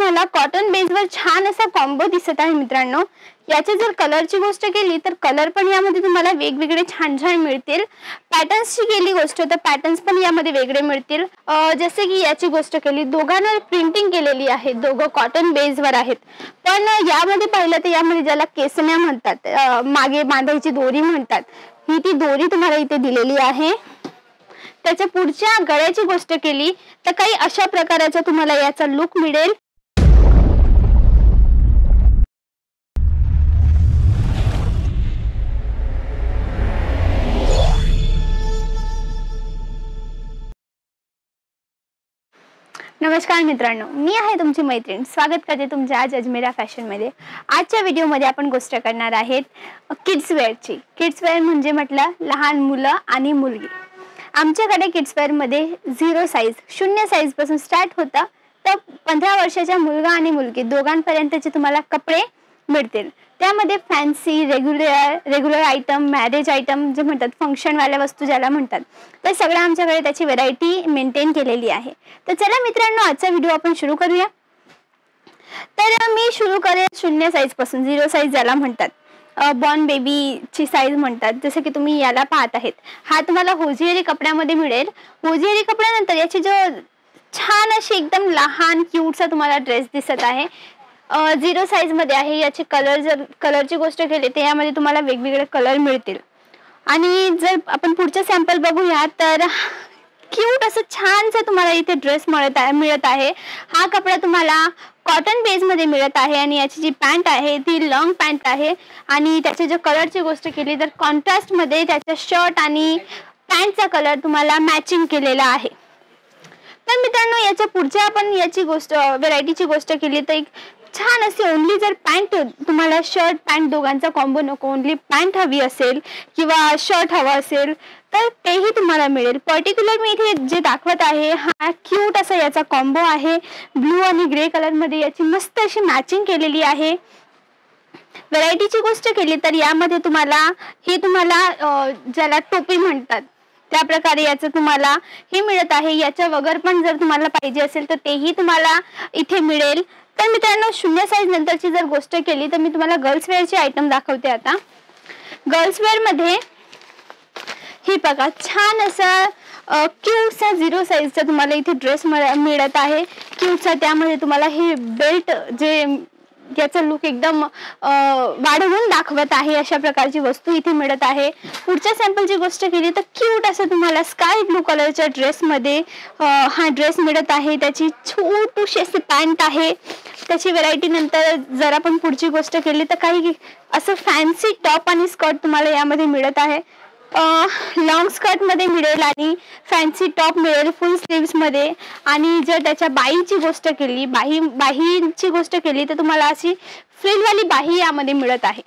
तुम्हाला कॉटन बेसवर छान असा कॉम्बो दिसत आहे मित्रांनो। याची जर कलरची गोष्ट केली तर कलर पण यामध्ये तुम्हाला वेगवेगळे छान छान मिळतील। पॅटर्न्सची केली गोष्ट तर पॅटर्न्स पण यामध्ये वेगळे मिळतील। जसे की याची गोष्ट केली, दोघांवर प्रिंटिंग केलेली आहे, दोघं कॉटन बेसवर आहेत। पण यामध्ये पाहिलं तर यामध्ये ज्याला केसन्या म्हणतात, मागे बांधायची दोरी म्हणतात, ही ती दोरी तुम्हाला इथे दिलेली आहे। त्याच्या पुढच्या गळ्याची गोष्ट केली तर काही अशा प्रकारचा तुम्हाला याचा लुक मिळेल। नमस्कार मित्रांनो, मी आहे तुमची मैत्रीण। स्वागत करते तुमच्या आज अजमेरा फॅशन मध्ये। आजच्या व्हिडिओ मध्ये आपण गोष्ट करणार आहेत किड्स वेअरची। किड्स वेअर म्हणजे म्हटलं लहान मुलं आणि मुलगी। आमच्याकडे किड्स वेअर मध्ये 0 साइज, 0 साइज पासून स्टार्ट होतं तर 15 वर्षाच्या मुलगा आणि मुलगी दोघांपर्यंतचे तुम्हाला कपडे मिळतील। त्यामध्ये fancy, regular item, marriage item जे म्हणतात, फंक्शन वाल्या वस्तू ज्याला म्हणतात, तर सगळं आमच्याकडे त्याची व्हरायटी मेंटेन केलेली आहे। तर चला मित्रांनो, आजचा व्हिडिओ आपण सुरू करूया। तर मी सुरू करेन 0 साइज पासून, 0 साइज ज्याला म्हणतात, बॉर्न बेबीची साइज म्हणतात। जसं की तुम्ही याला पाहत आहेत, हा तुम्हाला होजियरी कपड्यामध्ये मिळेल। होजियरी कपड्यानंतर याची जो छान अशी एकदम लहान क्यूटचा तुम्हाला ड्रेस दिसत आहे, 0 साइज मध्ये आहे। याचे कलरची गोष्ट केली तर यामध्ये तुम्हाला वेगवेगळे कलर मिळतील। आणि जर आपण पुढचे सॅम्पल बघूया तर क्यूट असं छानसं तुम्हाला इथे ड्रेस मिळत आहे। हा कपडा तुम्हाला कॉटन बेस मध्ये मिळत आहे आणि याची जी पॅन्ट आहे ती लॉंग पॅन्ट आहे। आणि त्याच्या जो कलरची गोष्ट केली तर कॉन्ट्रास्ट मध्ये त्याचा शर्ट आणि पॅन्टचा कलर तुम्हाला मॅचिंग केलेला आहे। तर मित्रांनो, याच्या पुढच्या आपण याची गोष्ट, व्हरायटीची गोष्ट केली तर एक छान अशी ओनली जर पॅन्ट तुम्हाला शर्ट पॅन्ट दोघांचा कॉम्बो नको, ओनली पॅन्ट हवी असेल किंवा शर्ट हवा असेल तर तेही तुम्हाला मिळेल। पर्टिक्युलर मी इथे जे दाखवत आहे हा क्यूट असा याचा कॉम्बो आहे। ब्लू आणि ग्रे कलर मध्ये याची मस्त अशी मॅचिंग केलेली आहे। व्हरायटीची गोष्ट केली तर यामध्ये तुम्हाला ज्याला टोपी म्हणतात त्या प्रकारे याचं तुम्हाला हे मिळत आहे। याच्या वगैरे पण जर तुम्हाला पाहिजे असेल तर तेही तुम्हाला इथे मिळेल। तर मित्रांनो, 0 साइज नंतरची जर गोष्ट केली तर मी तुम्हाला गर्ल्स वेअरचे आयटम दाखवते आता। गर्ल्स वेअर मध्ये ही बघा छान असा क्यूटचा 0 साइजचा तुम्हाला इथे ड्रेस मिळत आहे। क्यूटचा त्यामध्ये तुम्हाला हे बेल्ट जे याचा लुक एकदम वाढवून दाखवत आहे, अशा प्रकारची वस्तू इथे मिळत आहे। पुढच्या सॅम्पलची गोष्ट केली तर क्यूट असं तुम्हाला स्काय ब्लू कलरच्या ड्रेसमध्ये हा ड्रेस मिळत आहे। त्याची छोटीशी अशी पॅन्ट आहे। त्याची व्हरायटी नंतर जर आपण पुढची गोष्ट केली तर काही असं फॅन्सी टॉप आणि स्कर्ट तुम्हाला यामध्ये मिळत आहे। लॉंग स्कर्ट मध्ये मिळेल आणि फॅन्सी टॉप मिळेल फुल स्लीव्स मध्ये। आणि जर त्याच्या बाहीची गोष्ट केली, बाहीची गोष्ट केली तर तुम्हाला अशी फ्रिलवाली बाही यामध्ये मिळत आहे।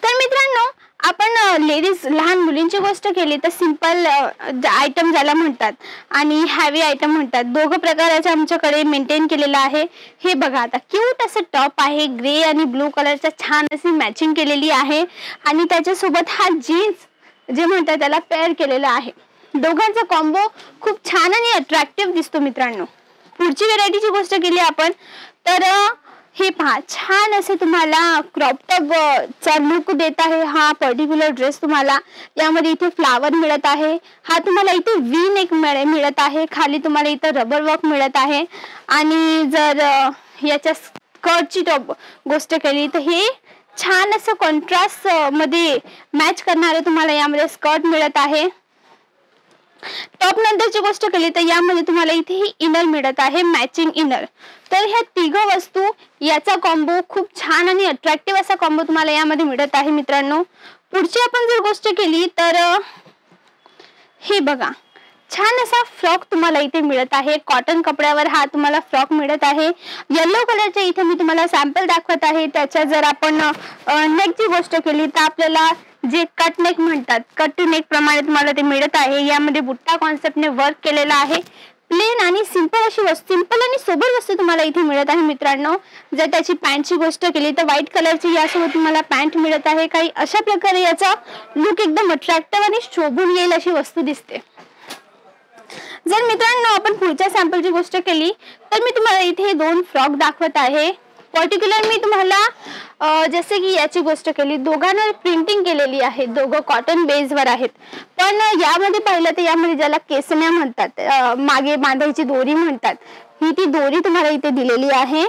तर मित्रांनो, आपण लेडीज लहान मुलींची गोष्ट केली तर सिंपल आयटम ज्याला म्हणतात आणि हॅवी आयटम म्हणतात, दोघं प्रकाराचे आमच्याकडे मेंटेन केलेलं आहे। हे बघा, आता क्यूट असं टॉप आहे, ग्रे आणि ब्लू कलरचा छान अशी मॅचिंग केलेली आहे आणि त्याच्यासोबत हा जीन्स जे म्हणतात त्याला पेअर केलेला आहे। दोघांचा कॉम्बो खूप छान आणि अट्रॅक्टिव्ह दिसतो मित्रांनो। पुढची व्हरायटीची गोष्ट केली आपण तर हे पहा, छान असे तुम्हाला क्रॉप टॉप चा लुक देत आहे हा पर्टिक्युलर ड्रेस। तुम्हाला यामध्ये इथे फ्लावर मिळत आहे, हा तुम्हाला इथे वी नेक मिळत आहे, खाली तुम्हाला इथे रबर वर्क मिळत आहे। आणि जर याच्या स्कर्टची गोष्ट केली तर हे छान असं कॉन्ट्रास्ट मध्ये मॅच करणारे तुम्हाला यामध्ये स्कर्ट मिळत आहे। टॉप नंतरची गोष्ट केली तर यामध्ये तुम्हाला इथे ही इनर मिळत आहे, मॅचिंग इनर। तर ह्या तिघ वस्तू याचा कॉम्बो खूप छान आणि अट्रॅक्टिव्ह असा कॉम्बो तुम्हाला यामध्ये मिळत आहे मित्रांनो। पुढची आपण जर गोष्ट केली तर हे बघा, छान असा फ्रॉक तुम्हाला इथे मिळत आहे। कॉटन कपड्यावर हा तुम्हाला फ्रॉक मिळत आहे। येलो कलरच्या इथे मी तुम्हाला सॅम्पल दाखवत आहे। त्याच्या जर आपण नेकची गोष्ट केली तर आपल्याला जे कट नेक म्हणतात, कट नेक प्रमाणे तुम्हाला ते मिळत आहे। यामध्ये बुट्टा कॉन्सेप्टने वर्क केलेला आहे। प्लेन आणि सिंपल अशी वस्तू, सिंपल आणि सोबर वस्तू तुम्हाला इथे मिळत आहे मित्रांनो। जर त्याची पॅन्टची गोष्ट केली तर व्हाईट कलरची यासोबत तुम्हाला पॅन्ट मिळत आहे। काही अशा प्रकारे याचा लुक एकदम अट्रॅक्टिव्ह आणि शोभून येईल अशी वस्तू दिसते। जर मित्रांनो आपण पुढच्या सॅम्पलची गोष्ट केली तर मी तुम्हाला इथे 2 फ्रॉक दाखवत आहे। पर्टिक्युलर मी तुम्हाला जसे की याची गोष्ट केली, दोघांवर प्रिंटिंग केलेली आहे, दोघं कॉटन बेसवर आहेत। पण यामध्ये पाहिलं तर यामध्ये ज्याला केसन्या म्हणतात, मागे बांधायची दोरी म्हणतात, ही ती दोरी तुम्हाला इथे दिलेली आहे।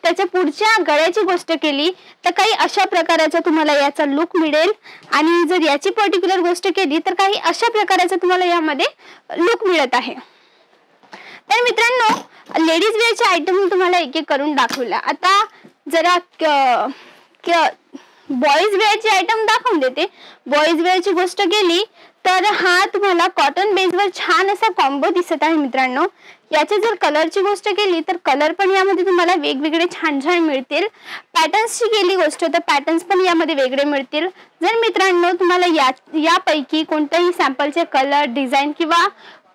त्याच्या पुढच्या गळ्याची गोष्ट केली तर काही अशा प्रकारचा तुम्हाला याचा लुक मिळेल आणि जर याची पर्टिक्युलर गोष्ट केली तर काही अशा प्रकारचा तुम्हाला यामध्ये लुक मिळत आहे। तर मित्रांनो लेडीज वेअरचे आयटम तुम्हाला एक एक करून दाखवला। आता जरा बॉईज वेअरचे आयटम दाखवून देते। बॉईज वेअरची गोष्ट केली तर हा तुम्हाला कॉटन बेसवर छान असा कॉम्बो दिसत आहे मित्रांनो। याची जर कलरची गोष्ट केली तर कलर पण यामध्ये तुम्हाला वेगवेगळे छान छान मिळतील। पॅटर्न्सची केली गोष्ट तर पॅटर्न्स पण यामध्ये वेगळे मिळतील। जर मित्रांनो तुम्हाला यापैकी कोणत्याही सॅम्पलचे कलर, डिझाईन किंवा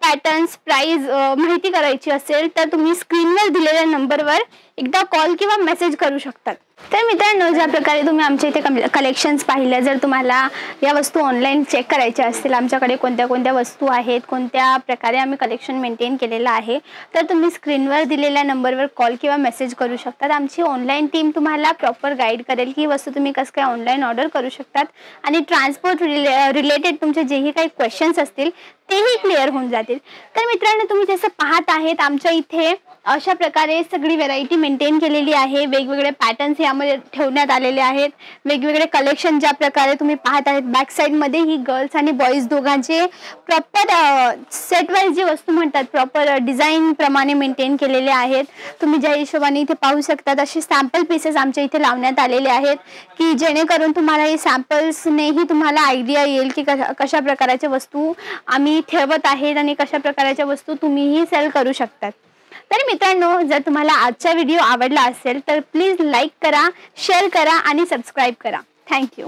पॅटर्न्स, प्राइस माहिती करायची असेल तर तुम्ही स्क्रीनवर दिलेल्या नंबरवर एकदा कॉल किंवा मेसेज करू शकतात। तर मित्रांनो ज्या प्रकारे तुम्ही आमच्या इथे कलेक्शन्स पाहिल्या, जर तुम्हाला या वस्तू ऑनलाईन चेक करायच्या असतील, आमच्याकडे कोणत्या कोणत्या वस्तू आहेत, कोणत्या प्रकारे आम्ही कलेक्शन मेंटेन केलेलं आहे, तर तुम्ही स्क्रीनवर दिलेल्या नंबरवर कॉल किंवा मेसेज करू शकतात। आमची ऑनलाईन टीम तुम्हाला प्रॉपर गाईड करेल की वस्तू तुम्ही कसं काय ऑनलाईन ऑर्डर करू शकतात आणि ट्रान्सपोर्ट रिलेटेड तुमचे जेही काही क्वेश्चन्स असतील तेही क्लिअर होऊन जातील। तर मित्रांनो तुम्ही जसं पाहत आहेत आमच्या इथे अशा प्रकारे सगळी व्हरायटी मेंटेन केलेली आहे। वेगवेगळे पॅटर्न्स यामध्ये ठेवण्यात आलेले आहेत, वेगवेगळे कलेक्शन ज्या प्रकारे तुम्ही पाहत आहेत। बॅक साइड मध्ये ही गर्ल्स आणि बॉईज दोघांचे प्रॉपर सेट वाईज जी वस्तू म्हणतात प्रॉपर डिझाईन प्रमाणे मेंटेन केलेले आहेत। तुम्ही ज्या हिशोबाने इथे पाहू शकता असे सॅम्पल पीसेस आमच्या इथे लावण्यात आलेले आहेत की जेणेकरून तुम्हाला हे सॅम्पल्सनेही तुम्हाला आयडिया येईल की कशा प्रकारच्या वस्तू आम्ही ठेवत आहेत आणि कशा प्रकारच्या वस्तू तुम्हीही सेल करू शकतात। तर मित्रांनो जर तुम्हाला आजचा व्हिडिओ आवडला असेल तर प्लीज लाईक करा, शेअर करा आणि सबस्क्राईब करा। थँक्यू।